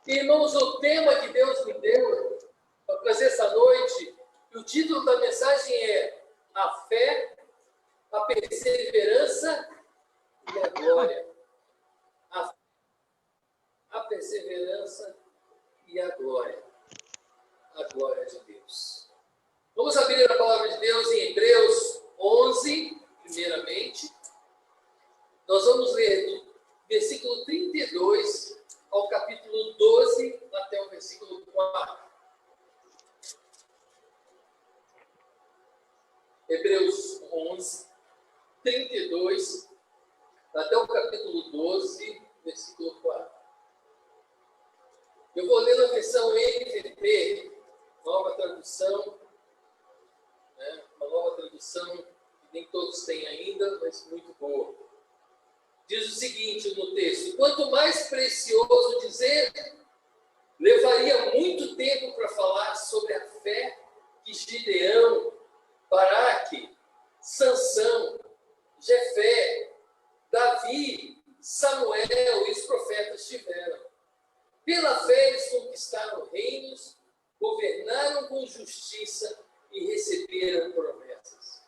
Irmãos, o tema que Deus me deu para trazer essa noite, o título da mensagem é A Fé, a Perseverança e a Glória. A perseverança e a glória. A glória de Deus. Vamos abrir a palavra de Deus em Hebreus 11, primeiramente. Nós vamos ler do versículo 32 ao capítulo 12, até o versículo 4. Hebreus 11, 32, até o capítulo 12, versículo 4. Eu vou ler na versão NVT, nova tradução, uma nova tradução que nem todos têm ainda, mas muito boa. Diz o seguinte no texto: quanto mais precioso dizer, levaria muito tempo para falar sobre a fé que Gideão, Baraque, Sansão, Jefé, Davi, Samuel e os profetas tiveram. Pela fé eles conquistaram reinos, governaram com justiça e receberam promessas.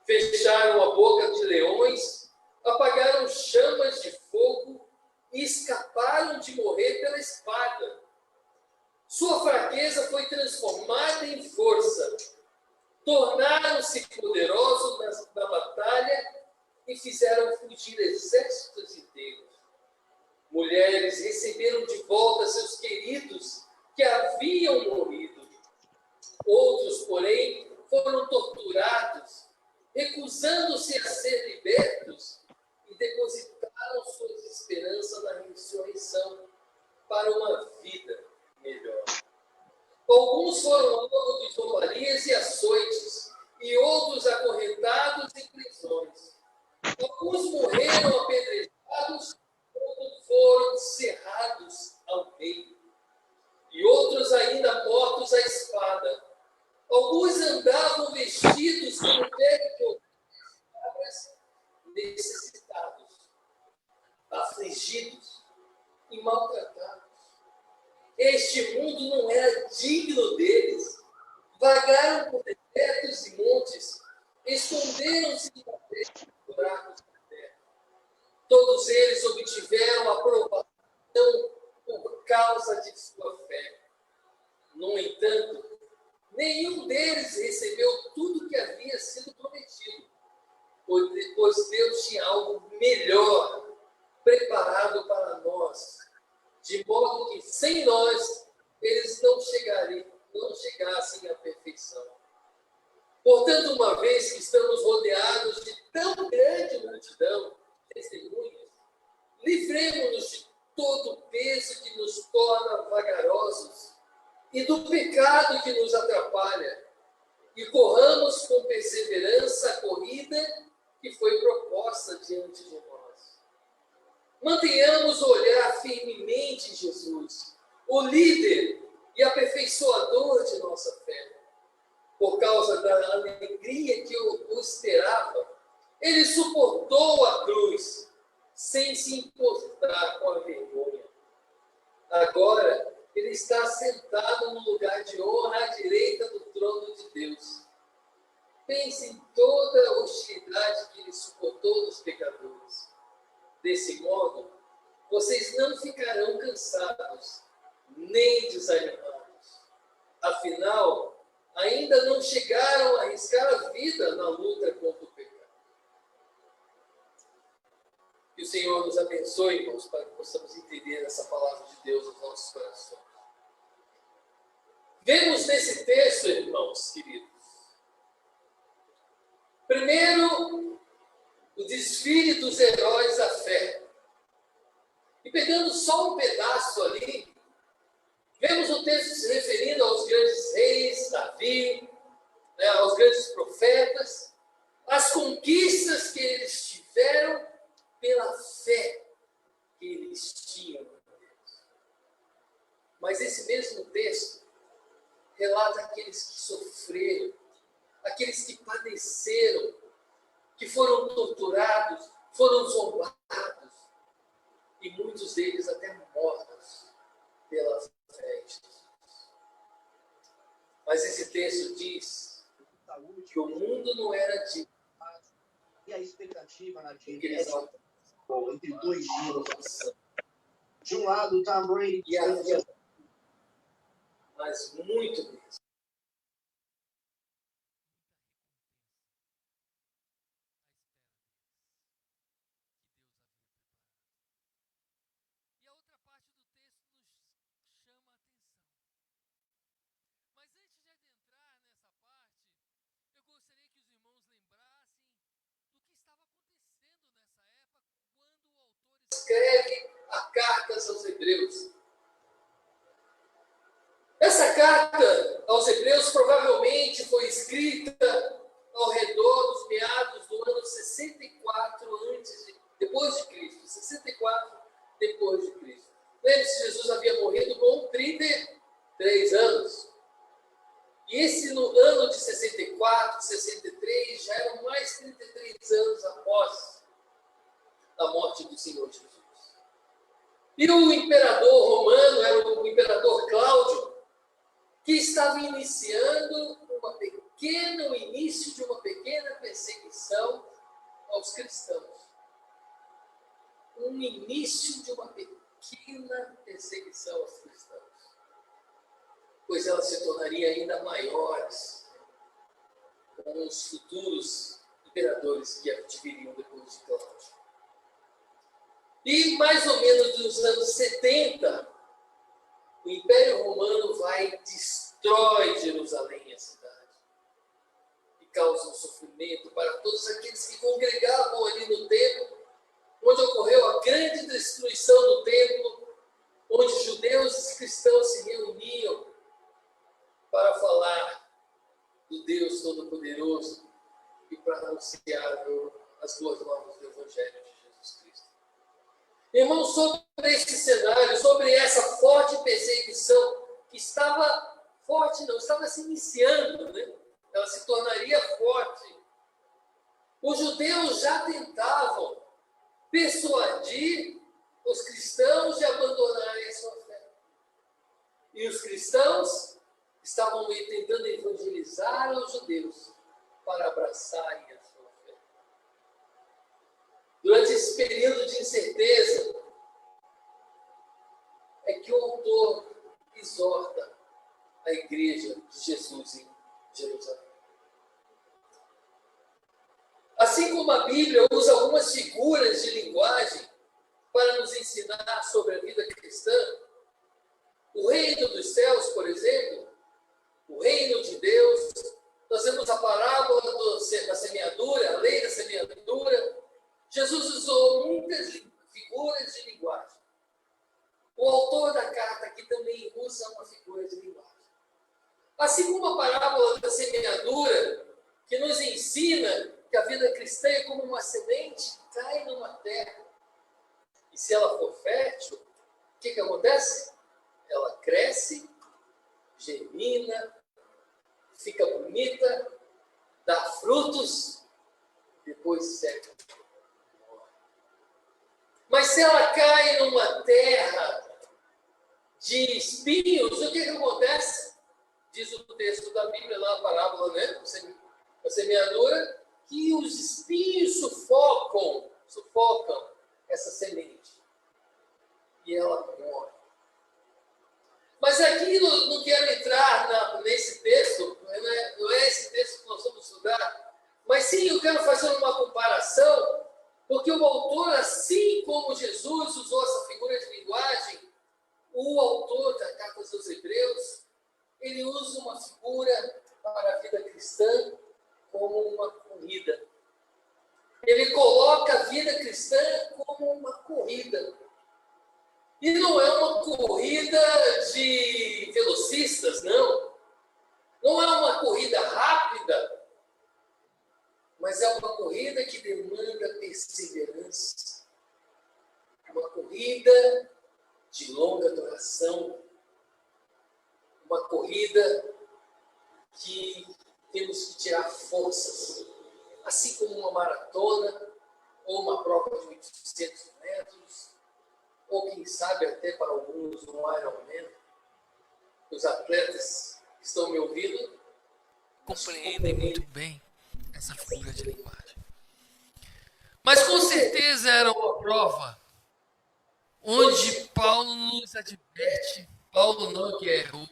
Fecharam a boca de leões, apagaram chamas de fogo e escaparam de morrer pela espada. Sua fraqueza foi transformada em força. Tornaram-se poderosos na batalha e fizeram fugir exércitos inteiros. Mulheres receberam de volta seus queridos que haviam morrido. Outros, porém, foram torturados, recusando-se a ser libertos, e depositaram suas esperanças na ressurreição para uma vida melhor. Alguns foram alvo de zombarias e açoites, e outros acorrentados em prisões. Alguns morreram apedrejados, outros foram cerrados ao meio, e outros ainda mortos à espada. Alguns andavam vestidos como pele de ovelhas, necessitados, afligidos e maltratados. Este mundo não era digno deles. Vagaram por desertos e montes, esconderam-se em buracos da terra. Todos eles obtiveram aprovação por causa de sua fé. No entanto, nenhum deles recebeu tudo que havia sido prometido, pois Deus tinha algo melhor preparado para nós, de modo que sem nós eles não chegassem à perfeição. Portanto, uma vez que estamos rodeados de tão grande multidão de testemunhas, livremo-nos de todo o peso que nos torna vagarosos e do pecado que nos atrapalha, e corramos com perseverança a corrida que foi proposta diante de nós. Mantenhamos o olhar firmemente em Jesus, o líder e aperfeiçoador de nossa fé. Por causa da alegria que o esperava, ele suportou a cruz, sem se importar com a vergonha. Agora, ele está sentado no lugar de honra à direita do trono de Deus. Pense em toda a hostilidade que ele suportou dos pecadores. Desse modo, vocês não ficarão cansados, nem desanimados. Afinal, ainda não chegaram a arriscar a vida na luta contra o pecado. Que o Senhor nos abençoe, irmãos, para que possamos entender essa palavra de Deus nos nossos corações. Vemos nesse texto, irmãos queridos, primeiro, o desfile dos heróis da fé. E pegando só um pedaço ali, vemos o texto se referindo aos grandes reis, Davi, aos grandes profetas, as conquistas que eles tiveram pela fé que eles tinham em Deus. Mas esse mesmo texto relata aqueles que sofreram, aqueles que padeceram, que foram torturados, foram zombados, e muitos deles até mortos pela fé em Jesus. Mas esse texto diz que o mundo não era digno. E a expectativa na Porque vida eles não entre dois times. De um lado, Tom Brady. e havia, mas muito mesmo. E a outra parte do texto nos chama a atenção. Mas antes de adentrar nessa parte, eu gostaria que os irmãos lembrassem do que estava acontecendo nessa época quando o autor Escreve a carta aos Hebreus. Essa carta aos Hebreus provavelmente foi escrita ao redor dos meados do ano 64 depois de Cristo. 64 depois de Cristo. Lembre-se, Jesus havia morrido com 33 anos. E esse no ano de 64, 63, já eram mais 33 anos após a morte do Senhor Jesus. E o imperador romano era o imperador Cláudio, que estava iniciando o início de uma pequena perseguição aos cristãos. Um início de uma pequena perseguição aos cristãos. Pois ela se tornaria ainda maiores com os futuros imperadores que adviriam depois de Cláudio. E mais ou menos nos anos 70, o Império Romano vai e destrói Jerusalém, a cidade. E causa um sofrimento para todos aqueles que congregavam ali no templo, onde ocorreu a grande destruição do templo, onde judeus e cristãos se reuniam para falar do Deus Todo-Poderoso e para anunciar as boas novas do Evangelho de Jesus Cristo. Irmãos, sobre esse cenário, sobre essa forte perseguição, que estava forte, não, estava se iniciando, né? Ela se tornaria forte. Os judeus já tentavam persuadir os cristãos de abandonarem a sua fé. E os cristãos estavam tentando evangelizar os judeus para abraçarem a sua fé. Durante esse período de incerteza, é que o autor exorta a igreja de Jesus em Jerusalém. Assim como a Bíblia usa algumas figuras de linguagem para nos ensinar sobre a vida cristã, o reino dos céus, por exemplo, o reino de Deus, nós vemos a parábola da semeadura, a lei da semeadura. Jesus usou muitas figuras de linguagem. O autor da carta aqui também usa uma figura de linguagem. Assim como a parábola da semeadura, que nos ensina que a vida cristã é como uma semente que cai numa terra. E se ela for fértil, o que acontece? Ela cresce, germina, fica bonita, dá frutos, depois seca. Mas se ela cai numa terra de espinhos, o que acontece? Diz o texto da Bíblia, lá a parábola, né? A semeadura, que os espinhos sufocam essa semente. E ela morre. Mas aqui não quero entrar nesse texto, não é esse texto que nós vamos estudar, mas sim eu quero fazer uma comparação, porque o autor, assim como Jesus usou essa figura de linguagem, o autor da Carta aos Hebreus, ele usa uma figura para a vida cristã como uma corrida. Ele coloca a vida cristã como uma corrida. E não é uma corrida de velocistas, não. Não é uma corrida rápida, mas é uma corrida que demanda perseverança. Uma corrida de longa duração. Uma corrida que temos que tirar forças. Assim como uma maratona, ou uma prova de 800 metros, ou quem sabe até para alguns um Ironman. os atletas que estão me ouvindo compreendem muito bem essa figura de linguagem. Mas com certeza era uma prova onde Paulo nos adverte, Paulo não, que é o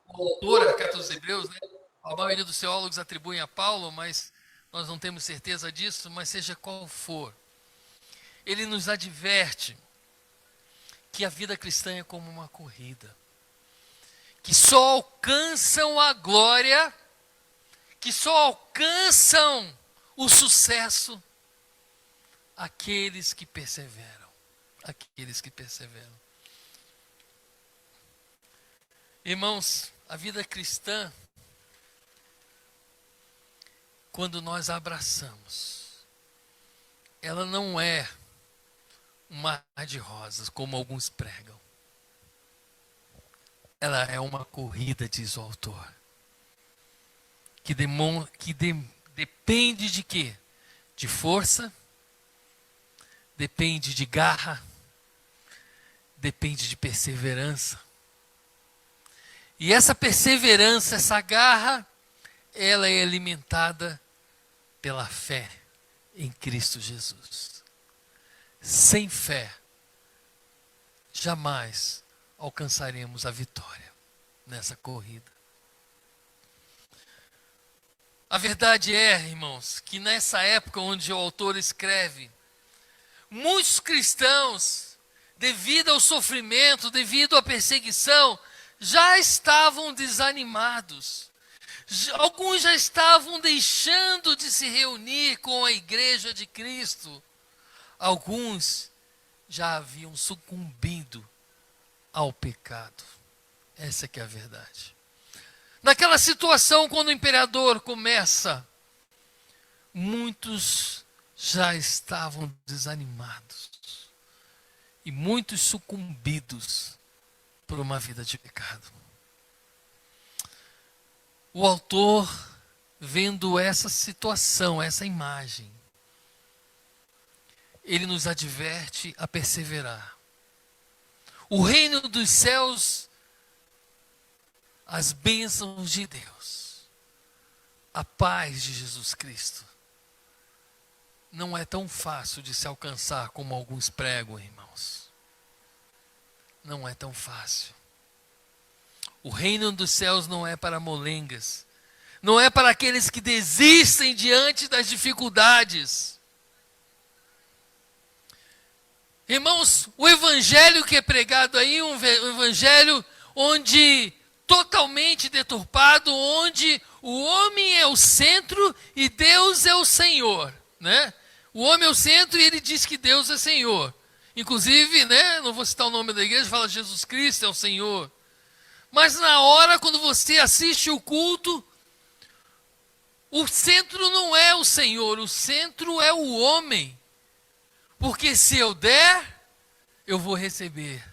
autor da Carta aos Hebreus, né? A maioria dos teólogos atribuem a Paulo, mas nós não temos certeza disso, mas seja qual for, ele nos adverte que a vida cristã é como uma corrida, que só alcançam a glória, que só alcançam o sucesso aqueles que perseveram, aqueles que perseveram. Irmãos, a vida cristã, quando nós a abraçamos, ela não é um mar de rosas, como alguns pregam. Ela é uma corrida, diz o autor, que depende de quê? De força, depende de garra, depende de perseverança. E essa perseverança, essa garra, ela é alimentada pela fé em Cristo Jesus. Sem fé, jamais alcançaremos a vitória nessa corrida. A verdade é, irmãos, que nessa época onde o autor escreve, muitos cristãos, devido ao sofrimento, devido à perseguição, já estavam desanimados. Alguns já estavam deixando de se reunir com a igreja de Cristo. Alguns já haviam sucumbido ao pecado. Essa que é a verdade. Naquela situação, quando o imperador começa, muitos já estavam desanimados e muitos sucumbidos por uma vida de pecado. O autor, vendo essa situação, essa imagem, ele nos adverte a perseverar. O reino dos céus, as bênçãos de Deus, a paz de Jesus Cristo, não é tão fácil de se alcançar como alguns pregam, irmãos. Não é tão fácil. O reino dos céus não é para molengas. Não é para aqueles que desistem diante das dificuldades. Irmãos, o evangelho que é pregado aí, um evangelho onde totalmente deturpado, onde o homem é o centro e Deus é o Senhor, né? O homem é o centro e ele diz que Deus é Senhor. Inclusive, né, não vou citar o nome da igreja, fala Jesus Cristo é o Senhor. Mas na hora, quando você assiste o culto, o centro não é o Senhor, o centro é o homem. Porque se eu der, eu vou receber.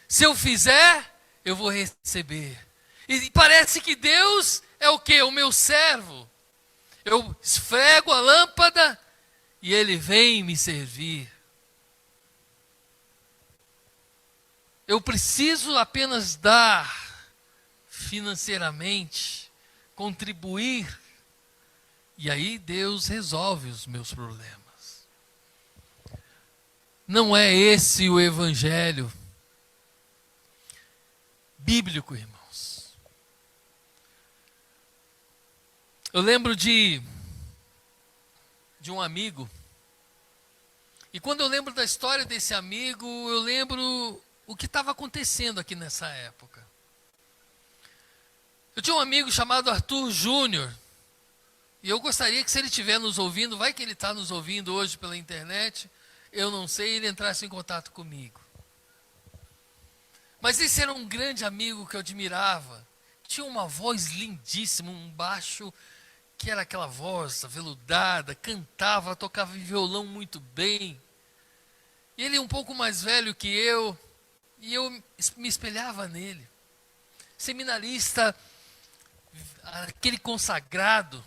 Se eu fizer, eu vou receber. E parece que Deus é o quê? O meu servo. Eu esfrego a lâmpada e Ele vem me servir. Eu preciso apenas dar financeiramente, contribuir, e aí Deus resolve os meus problemas. Não é esse o evangelho bíblico, irmãos. Eu lembro de um amigo, e quando eu lembro da história desse amigo, eu lembro o que estava acontecendo aqui nessa época. Eu tinha um amigo chamado Arthur Júnior, e eu gostaria que, se ele estiver nos ouvindo, vai que ele está nos ouvindo hoje pela internet, eu não sei, ele entrasse em contato comigo. Mas esse era um grande amigo que eu admirava. Tinha uma voz lindíssima, um baixo que era aquela voz aveludada, cantava, tocava violão muito bem. E ele um pouco mais velho que eu, e eu me espelhava nele. Seminarista, aquele consagrado.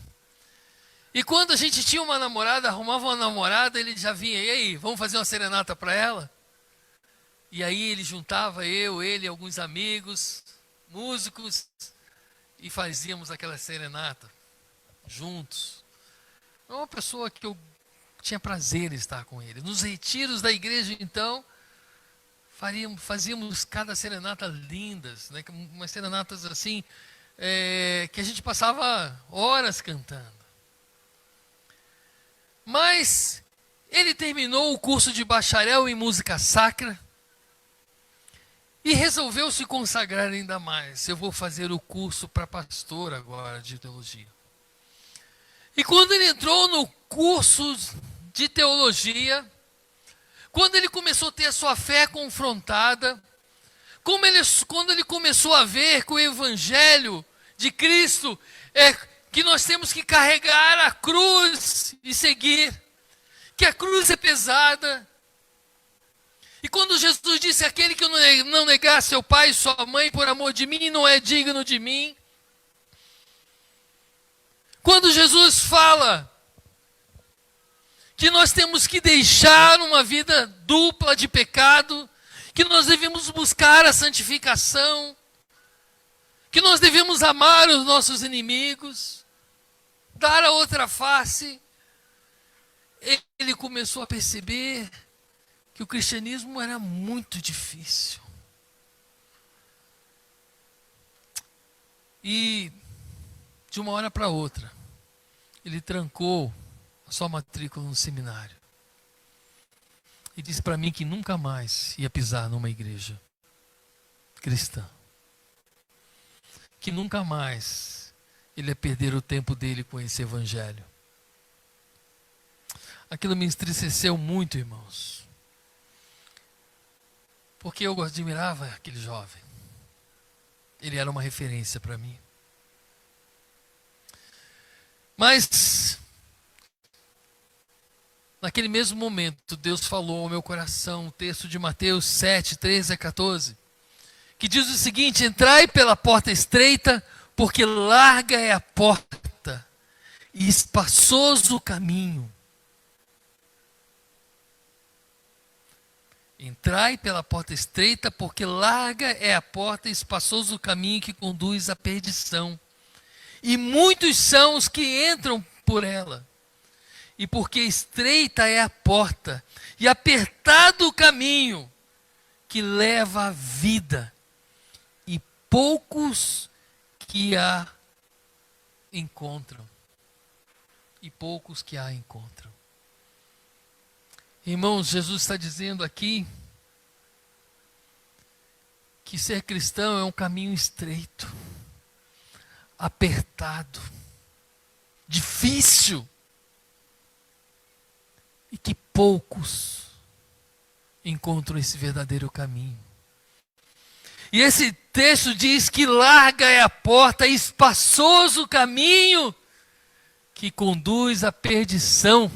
E quando a gente tinha uma namorada, arrumava uma namorada, ele já vinha, e aí, vamos fazer uma serenata para ela? E aí ele juntava ele e alguns amigos, músicos e fazíamos aquela serenata juntos. É uma pessoa que eu tinha prazer em estar com ele. Nos retiros da igreja, então, fazíamos cada serenata lindas, né? Umas serenatas assim, que a gente passava horas cantando. Mas ele terminou o curso de bacharel em música sacra e resolveu se consagrar ainda mais. Eu vou fazer o curso para pastor agora de teologia. E quando ele entrou no curso de teologia, quando ele começou a ter a sua fé confrontada, quando ele começou a ver que o evangelho de Cristo é que nós temos que carregar a cruz e seguir, que a cruz é pesada. E quando Jesus disse, aquele que não negar seu pai e sua mãe por amor de mim, não é digno de mim. Quando Jesus fala que nós temos que deixar uma vida dupla de pecado, que nós devemos buscar a santificação, que nós devemos amar os nossos inimigos, dar a outra face, ele começou a perceber que o cristianismo era muito difícil. E de uma hora para outra, ele trancou a sua matrícula no seminário. E disse para mim que nunca mais ia pisar numa igreja cristã. Que nunca mais ele ia perder o tempo dele com esse evangelho. Aquilo me entristeceu muito, irmãos. Porque eu admirava aquele jovem. Ele era uma referência para mim. Mas naquele mesmo momento, Deus falou ao meu coração, o texto de Mateus 7, 13 a 14, que diz o seguinte: entrai pela porta estreita, porque larga é a porta e espaçoso o caminho. Entrai pela porta estreita, porque larga é a porta e espaçoso o caminho que conduz à perdição. E muitos são os que entram por ela. E porque estreita é a porta, e apertado o caminho que leva à vida, e poucos que a encontram. E poucos que a encontram. Irmãos, Jesus está dizendo aqui que ser cristão é um caminho estreito, apertado, difícil, e que poucos encontram esse verdadeiro caminho. E esse texto diz que larga é a porta, espaçoso o caminho que conduz à perdição.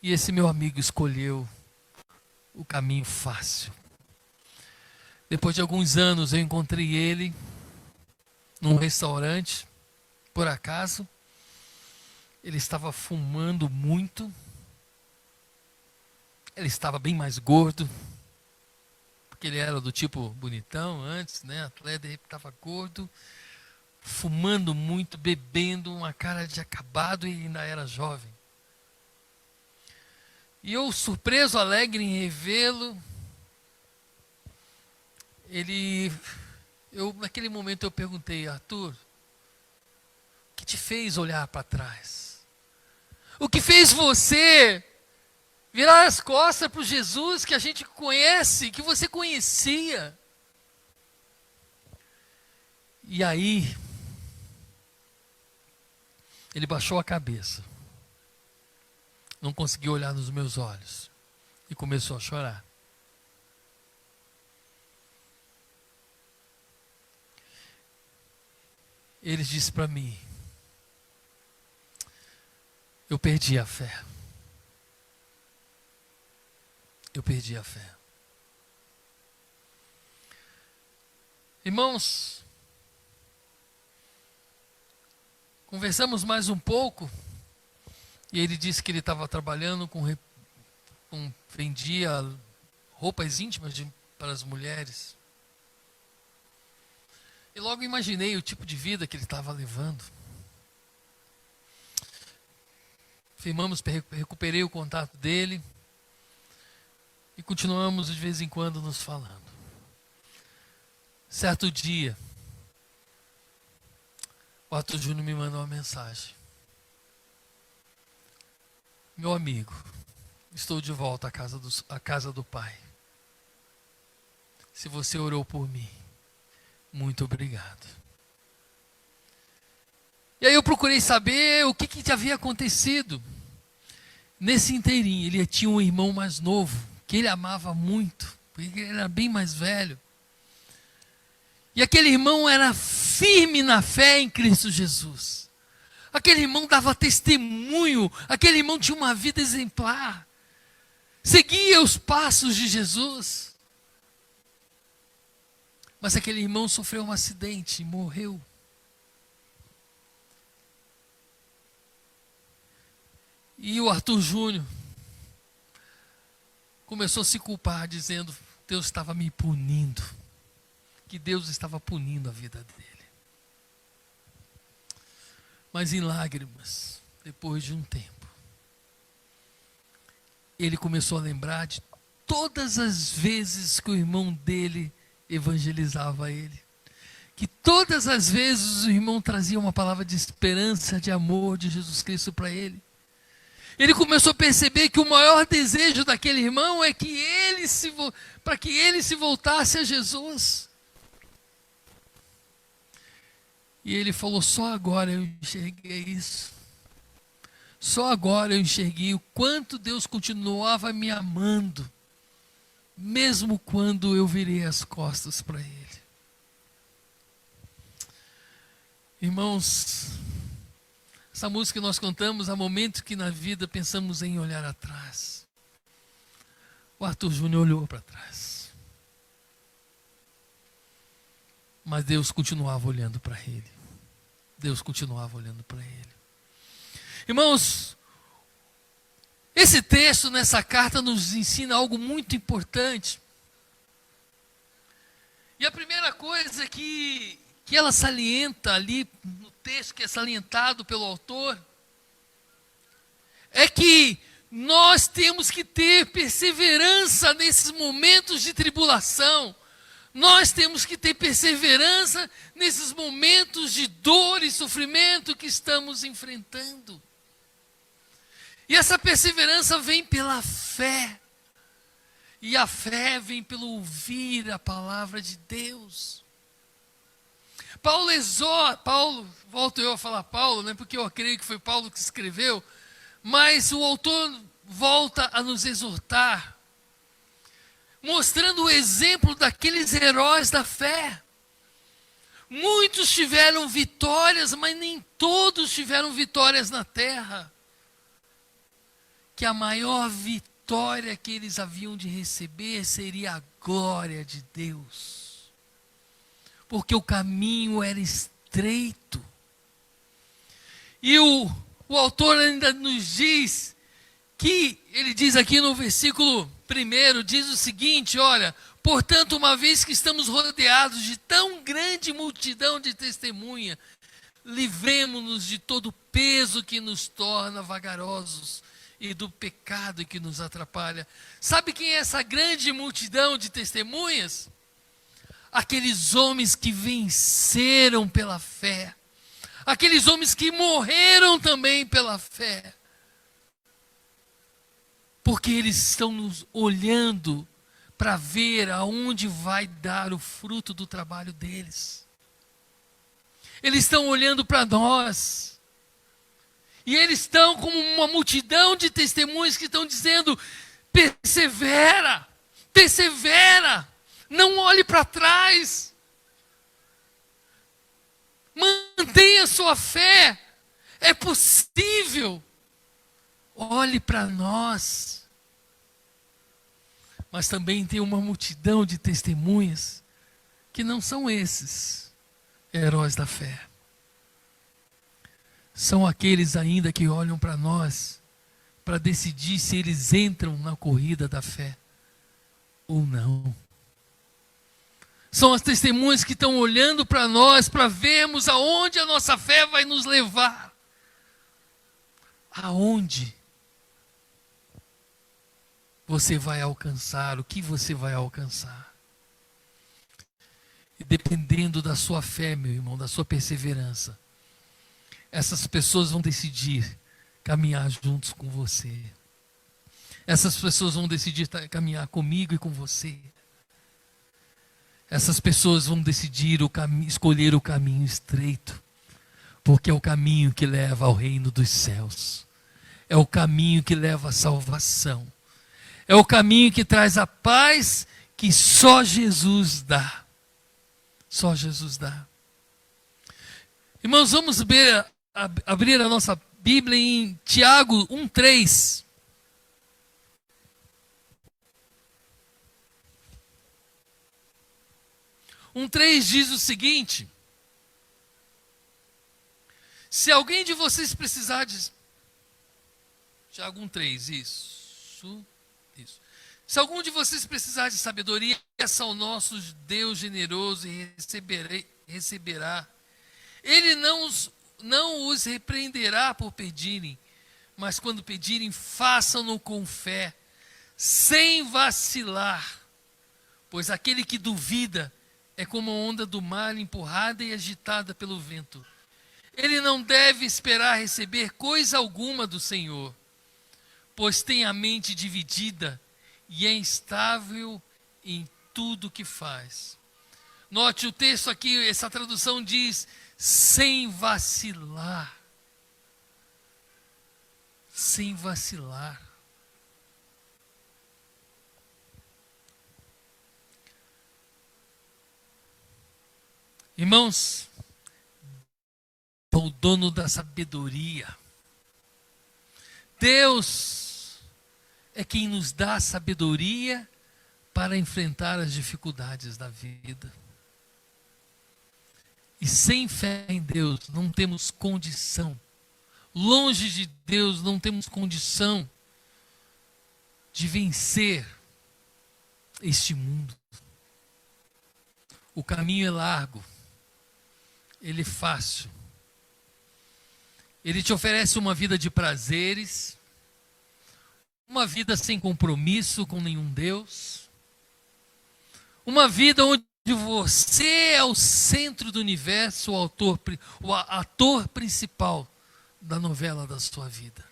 E esse meu amigo escolheu o caminho fácil. Depois de alguns anos eu encontrei ele num restaurante, por acaso. Ele estava fumando muito. Ele estava bem mais gordo, porque ele era do tipo bonitão antes, né? Atleta, ele estava gordo, fumando muito, bebendo, uma cara de acabado, e ainda era jovem. E eu, surpreso, alegre em revê-lo, naquele momento eu perguntei: Arthur, o que te fez olhar para trás? O que fez você virar as costas para o Jesus que a gente conhece, que você conhecia? E aí, ele baixou a cabeça, não conseguiu olhar nos meus olhos e começou a chorar. Ele disse para mim: eu perdi a fé. Eu perdi a fé. Irmãos, conversamos mais um pouco, e ele disse que ele estava trabalhando vendia roupas íntimas para as mulheres. E logo imaginei o tipo de vida que ele estava levando. Firmamos, recuperei o contato dele e continuamos de vez em quando nos falando. Certo dia, o Arthur Júnior me mandou uma mensagem. Meu amigo, estou de volta à casa do Pai. Se você orou por mim, muito obrigado. E aí eu procurei saber o que havia acontecido. Nesse inteirinho, ele tinha um irmão mais novo, que ele amava muito, porque ele era bem mais velho. E aquele irmão era firme na fé em Cristo Jesus. Aquele irmão dava testemunho, aquele irmão tinha uma vida exemplar. Seguia os passos de Jesus. Mas aquele irmão sofreu um acidente e morreu. E o Arthur Júnior começou a se culpar, dizendo: Deus estava me punindo. Que Deus estava punindo a vida dele. Mas em lágrimas, depois de um tempo, ele começou a lembrar de todas as vezes que o irmão dele evangelizava ele. Que todas as vezes o irmão trazia uma palavra de esperança, de amor de Jesus Cristo para ele. Ele começou a perceber que o maior desejo daquele irmão é que para que ele se voltasse a Jesus. E ele falou: só agora eu enxerguei isso. Só agora eu enxerguei o quanto Deus continuava me amando, mesmo quando eu virei as costas para Ele. Irmãos, essa música que nós cantamos, há momentos que na vida pensamos em olhar atrás. O Arthur Júnior olhou para trás. Mas Deus continuava olhando para ele. Deus continuava olhando para ele. Irmãos, esse texto nessa carta nos ensina algo muito importante. E a primeira coisa que ela salienta ali no texto, que é salientado pelo autor, é que nós temos que ter perseverança nesses momentos de tribulação. Nós temos que ter perseverança nesses momentos de dor e sofrimento que estamos enfrentando. E essa perseverança vem pela fé. E a fé vem pelo ouvir a palavra de Deus. Volto eu a falar Paulo, né, porque eu creio que foi Paulo que escreveu, mas o autor volta a nos exortar, mostrando o exemplo daqueles heróis da fé. Muitos tiveram vitórias, mas nem todos tiveram vitórias na terra. Que a maior vitória que eles haviam de receber seria a glória de Deus. Porque o caminho era estreito. E o autor ainda nos diz que, ele diz aqui no versículo 1, diz o seguinte: olha, portanto, uma vez que estamos rodeados de tão grande multidão de testemunha, livremo-nos de todo o peso que nos torna vagarosos e do pecado que nos atrapalha. Sabe quem é essa grande multidão de testemunhas? Aqueles homens que venceram pela fé. Aqueles homens que morreram também pela fé. Porque eles estão nos olhando para ver aonde vai dar o fruto do trabalho deles. Eles estão olhando para nós. E eles estão como uma multidão de testemunhas que estão dizendo: persevera, persevera, não olhe para trás. Mantenha sua fé, é possível. Olhe para nós. Mas também tem uma multidão de testemunhas que não são esses heróis da fé. São aqueles ainda que olham para nós para decidir se eles entram na corrida da fé ou não. São as testemunhas que estão olhando para nós, para vermos aonde a nossa fé vai nos levar. Aonde você vai alcançar, o que você vai alcançar. E dependendo da sua fé, meu irmão, da sua perseverança, essas pessoas vão decidir caminhar juntos com você. Essas pessoas vão decidir caminhar comigo e com você. Essas pessoas vão decidir escolher o caminho estreito, porque é o caminho que leva ao reino dos céus. É o caminho que leva à salvação. É o caminho que traz a paz que só Jesus dá. Só Jesus dá. Irmãos, vamos abrir a nossa Bíblia em Tiago 1:3. Um 3 diz o seguinte: se alguém de vocês precisar de... Tiago 1:3, isso. Se algum de vocês precisar de sabedoria, peça ao nosso Deus generoso e receberá. Ele não os repreenderá por pedirem, mas quando pedirem, façam-no com fé, sem vacilar. Pois aquele que duvida é como a onda do mar empurrada e agitada pelo vento. Ele não deve esperar receber coisa alguma do Senhor, pois tem a mente dividida e é instável em tudo que faz. Note o texto aqui, essa tradução diz, sem vacilar. Sem vacilar. Irmãos, é o dono da sabedoria. Deus é quem nos dá sabedoria para enfrentar as dificuldades da vida. E sem fé em Deus não temos condição. Longe de Deus não temos condição de vencer este mundo. O caminho é largo. Ele é fácil. Ele te oferece uma vida de prazeres, uma vida sem compromisso com nenhum Deus, uma vida onde você é o centro do universo, o ator principal da novela da sua vida.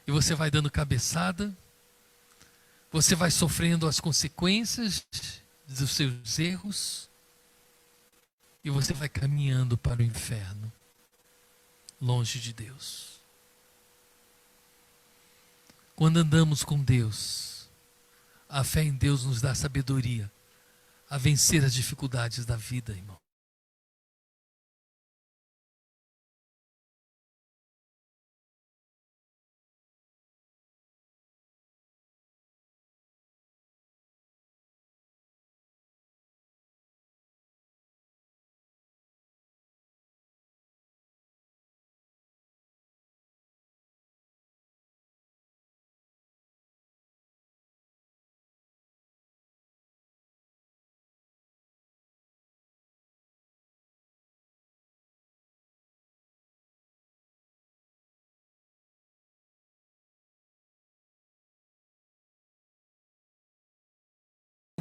E você vai dando cabeçada, você vai sofrendo as consequências dos seus erros, e você vai caminhando para o inferno, longe de Deus. Quando andamos com Deus, a fé em Deus nos dá sabedoria a vencer as dificuldades da vida, irmão.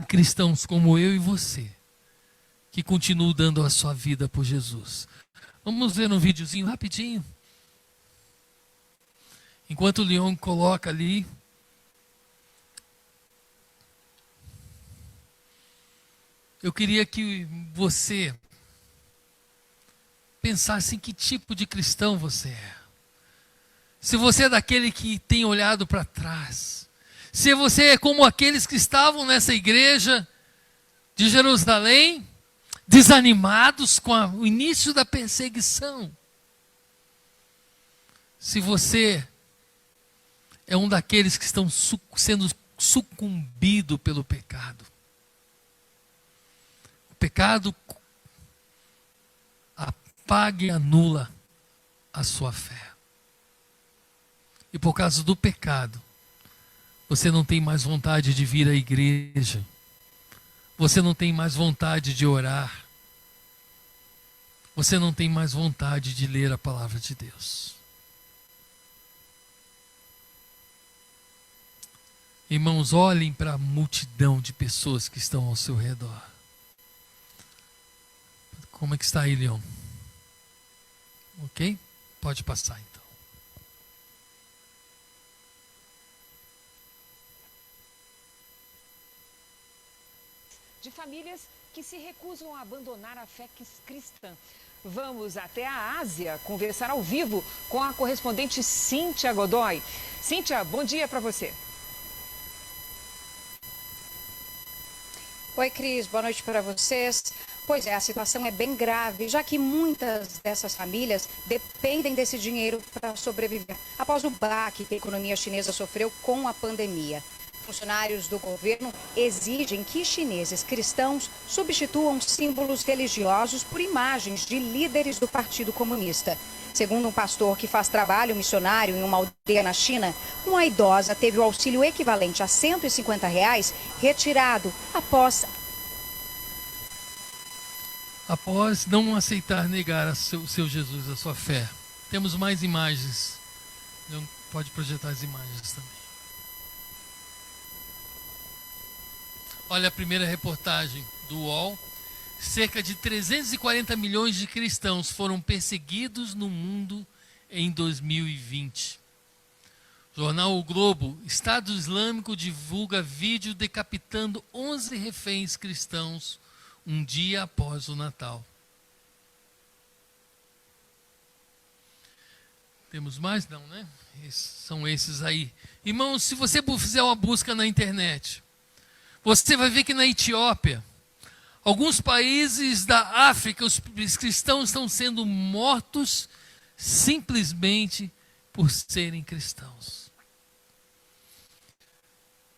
Cristãos como eu e você, que continuam dando a sua vida por Jesus. Vamos ver um videozinho rapidinho. Enquanto o Leon coloca ali. Eu queria que você pensasse em que tipo de cristão você é. Se você é daquele que tem olhado para trás. Se você é como aqueles que estavam nessa igreja de Jerusalém, desanimados com o início da perseguição. Se você é um daqueles que estão sendo sucumbido pelo pecado. O pecado apaga e anula a sua fé. E por causa do pecado, você não tem mais vontade de vir à igreja. Você não tem mais vontade de orar. Você não tem mais vontade de ler a palavra de Deus. Irmãos, olhem para a multidão de pessoas que estão ao seu redor. Como é que está aí, Leon? Ok? Pode passar então. De famílias que se recusam a abandonar a fé cristã. Vamos até a Ásia conversar ao vivo com a correspondente Cíntia Godoy. Cíntia, bom dia para você. Oi, Cris, boa noite para vocês. Pois é, a situação é bem grave, já que muitas dessas famílias dependem desse dinheiro para sobreviver, após o baque que a economia chinesa sofreu com a pandemia. Funcionários do governo exigem que chineses cristãos substituam símbolos religiosos por imagens de líderes do Partido Comunista. Segundo um pastor que faz trabalho missionário em uma aldeia na China, uma idosa teve o auxílio equivalente a R$150 retirado após não aceitar negar o seu Jesus, a sua fé. Temos mais imagens. Pode projetar as imagens também. Olha a primeira reportagem do UOL. Cerca de 340 milhões de cristãos foram perseguidos no mundo em 2020. Jornal O Globo. Estado Islâmico divulga vídeo decapitando 11 reféns cristãos um dia após o Natal. Temos mais? Não, né? São esses aí. Irmãos, se você fizer uma busca na internet, você vai ver que na Etiópia, alguns países da África, os cristãos estão sendo mortos simplesmente por serem cristãos.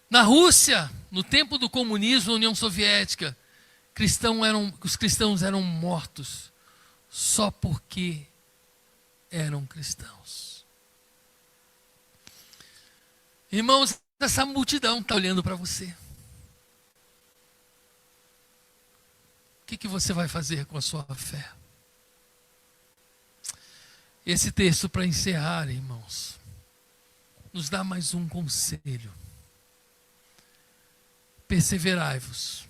Na Rússia, no tempo do comunismo, na União Soviética, os cristãos eram mortos só porque eram cristãos. Irmãos, essa multidão está olhando para você. O que você vai fazer com a sua fé? Esse texto, para encerrar, irmãos, nos dá mais um conselho. Perseverai-vos,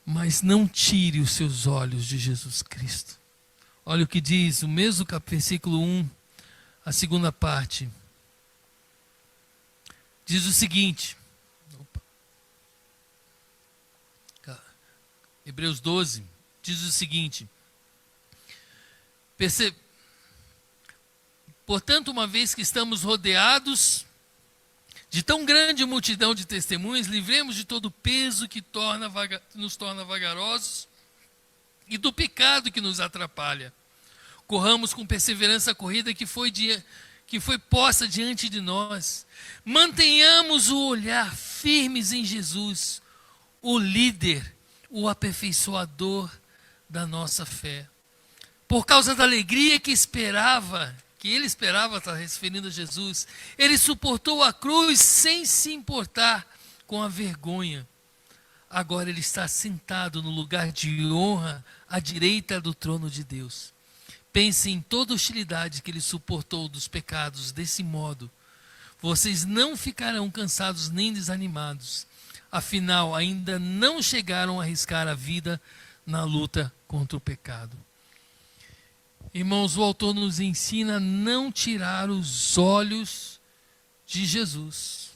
mas não tire os seus olhos de Jesus Cristo. Olha o que diz o mesmo versículo 1, a segunda parte. Diz o seguinte, Hebreus 12, diz o seguinte: portanto, uma vez que estamos rodeados de tão grande multidão de testemunhas, livremos de todo o peso que nos torna vagarosos e do pecado que nos atrapalha. Corramos com perseverança a corrida que foi posta diante de nós. Mantenhamos o olhar firmes em Jesus, o líder, o aperfeiçoador da nossa fé. Por causa da alegria que ele esperava, está referindo a Jesus, ele suportou a cruz sem se importar com a vergonha. Agora ele está sentado no lugar de honra à direita do trono de Deus. Pense em toda a hostilidade que ele suportou dos pecados. Desse modo, vocês não ficarão cansados nem desanimados. Afinal, ainda não chegaram a arriscar a vida na luta contra o pecado. Irmãos, o autor nos ensina a não tirar os olhos de Jesus.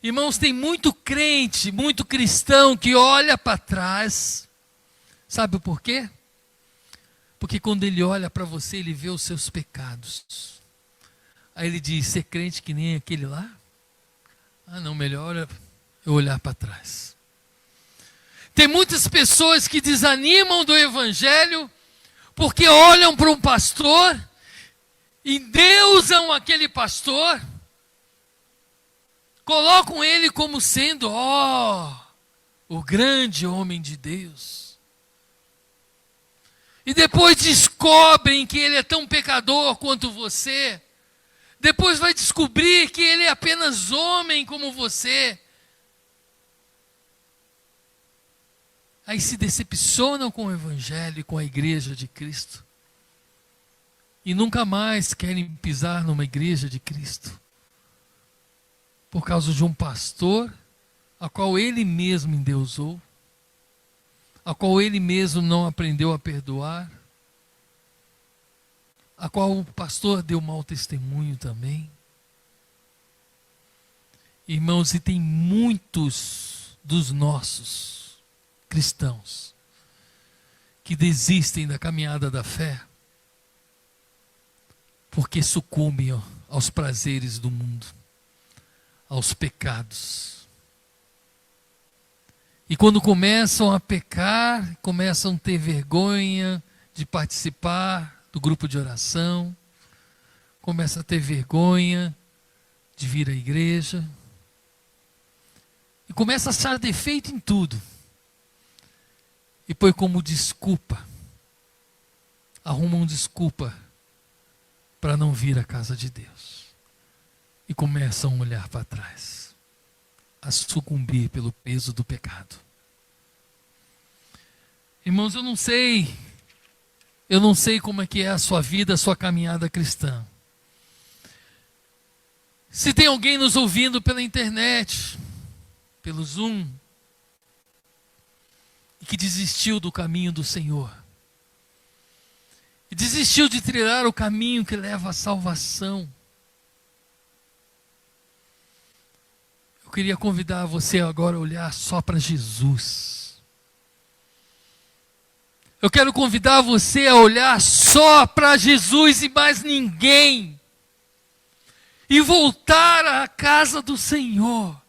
Irmãos, tem muito crente, muito cristão que olha para trás. Sabe por quê? Porque quando ele olha para você, ele vê os seus pecados. Aí ele diz: ser crente que nem aquele lá? Ah, não, melhor eu olhar para trás. Tem muitas pessoas que desanimam do evangelho porque olham para um pastor, endeusam aquele pastor, colocam ele como sendo, o grande homem de Deus. E depois descobrem que ele é tão pecador quanto você. Depois vai descobrir que ele é apenas homem como você. aí se decepcionam com o Evangelho e com a igreja de Cristo. E nunca mais querem pisar numa igreja de Cristo. Por causa de um pastor, a qual ele mesmo endeusou, a qual ele mesmo não aprendeu a perdoar, a qual o pastor deu mau testemunho também. Irmãos, e tem muitos dos nossos cristãos que desistem da caminhada da fé porque sucumbem aos prazeres do mundo, aos pecados. E quando começam a pecar, começam a ter vergonha de participar do grupo de oração, começam a ter vergonha de vir à igreja, e começa a achar defeito em tudo. E põe como desculpa, arrumam desculpa para não vir à casa de Deus. E começam a olhar para trás, a sucumbir pelo peso do pecado. Irmãos, eu não sei como é que é a sua vida, a sua caminhada cristã. Se tem alguém nos ouvindo pela internet, pelo Zoom, e que desistiu do caminho do Senhor, e desistiu de trilhar o caminho que leva à salvação, eu queria convidar você agora a olhar só para Jesus. Eu quero convidar você a olhar só para Jesus e mais ninguém, e voltar à casa do Senhor,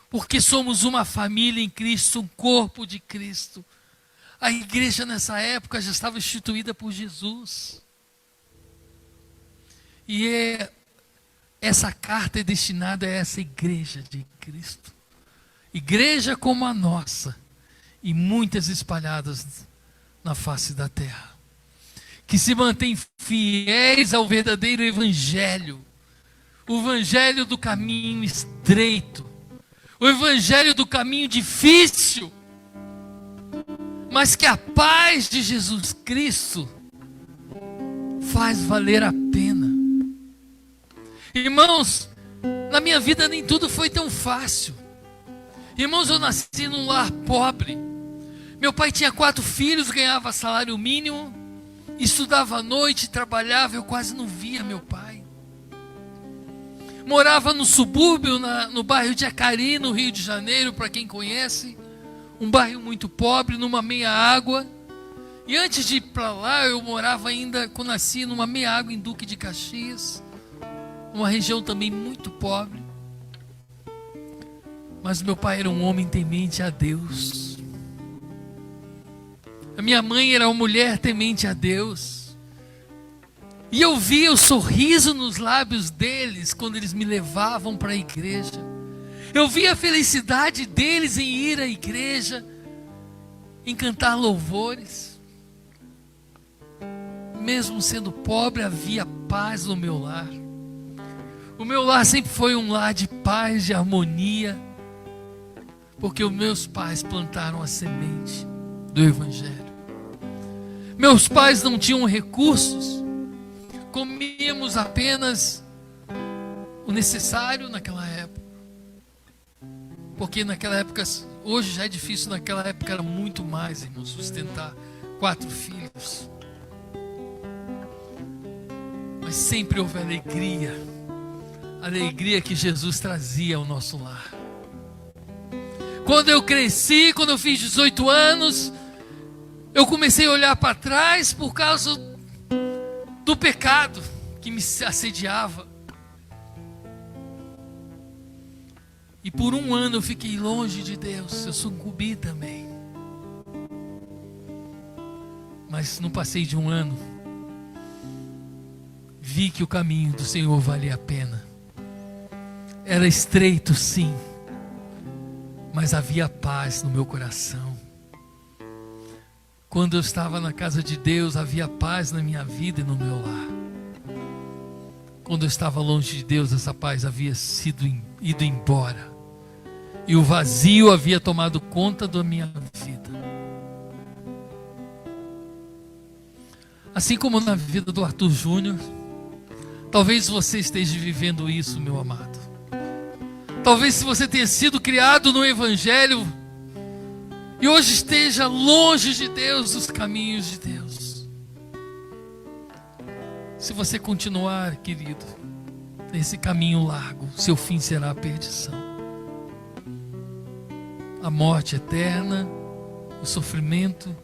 porque somos uma família em Cristo, um corpo de Cristo. A igreja nessa época já estava instituída por Jesus. E essa carta é destinada a essa igreja de Cristo. Igreja como a nossa, e muitas espalhadas na face da terra, que se mantêm fiéis ao verdadeiro evangelho, o evangelho do caminho estreito, o evangelho do caminho difícil, mas que a paz de Jesus Cristo faz valer a pena. Irmãos, na minha vida nem tudo foi tão fácil. Irmãos, eu nasci num lar pobre. Meu pai tinha 4 filhos, ganhava salário mínimo, estudava à noite, trabalhava, eu quase não via meu pai. Morava no subúrbio, no bairro de Acari, no Rio de Janeiro, para quem conhece. Um bairro muito pobre, numa meia água. E antes de ir para lá, eu morava ainda, quando nasci, numa meia água em Duque de Caxias. Uma região também muito pobre. Mas meu pai era um homem temente a Deus. A minha mãe era uma mulher temente a Deus. E eu via o sorriso nos lábios deles quando eles me levavam para a igreja. Eu via a felicidade deles em ir à igreja, em cantar louvores. Mesmo sendo pobre, havia paz no meu lar. O meu lar sempre foi um lar de paz, de harmonia, porque os meus pais plantaram a semente do Evangelho. Meus pais não tinham recursos, comíamos apenas o necessário naquela época. Porque naquela época, hoje já é difícil, naquela época era muito mais, irmão, sustentar 4 filhos. Mas sempre houve alegria, a alegria que Jesus trazia ao nosso lar. Quando eu cresci, quando eu fiz 18 anos, eu comecei a olhar para trás por causa do pecado que me assediava. E por um ano eu fiquei longe de Deus, eu sucumbi também. Mas não passei de um ano, vi que o caminho do Senhor valia a pena. Era estreito, sim, mas havia paz no meu coração. Quando eu estava na casa de Deus, havia paz na minha vida e no meu lar. Quando eu estava longe de Deus, essa paz havia ido embora. E o vazio havia tomado conta da minha vida. Assim como na vida do Arthur Júnior, talvez você esteja vivendo isso, meu amado. Talvez se você tenha sido criado no Evangelho e hoje esteja longe de Deus, dos caminhos de Deus. Se você continuar, querido, nesse caminho largo, seu fim será a perdição. A morte eterna, o sofrimento.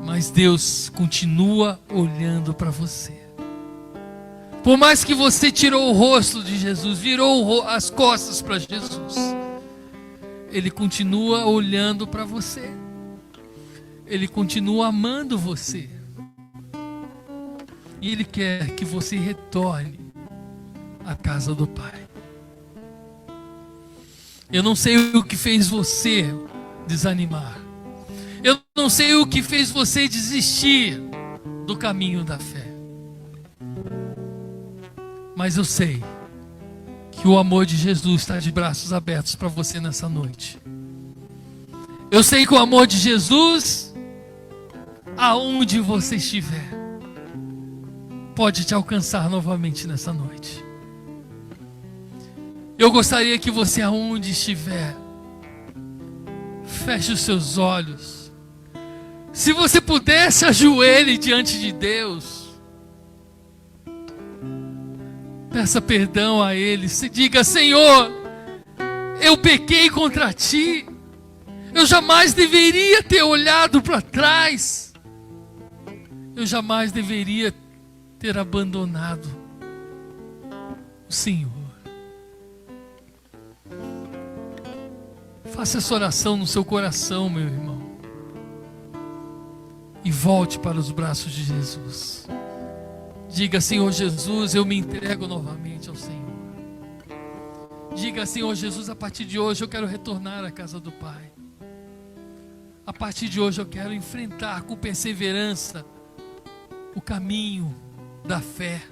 Mas Deus continua olhando para você. Por mais que você tirou o rosto de Jesus, virou as costas para Jesus, Ele continua olhando para você. Ele continua amando você. E Ele quer que você retorne à casa do Pai. Eu não sei o que fez você desanimar. Eu não sei o que fez você desistir do caminho da fé. Mas eu sei que o amor de Jesus está de braços abertos para você nessa noite. Eu sei que o amor de Jesus, aonde você estiver, pode te alcançar novamente nessa noite. Eu gostaria que você, aonde estiver, feche os seus olhos. Se você pudesse, ajoelhe diante de Deus. Peça perdão a Ele. Se diga: Senhor, eu pequei contra Ti. Eu jamais deveria ter olhado para trás. Eu jamais deveria ter abandonado o Senhor. Faça essa oração no seu coração, meu irmão. E volte para os braços de Jesus. Diga: Senhor Jesus, eu me entrego novamente ao Senhor. Diga: Senhor Jesus, a partir de hoje eu quero retornar à casa do Pai. A partir de hoje eu quero enfrentar com perseverança o caminho da fé.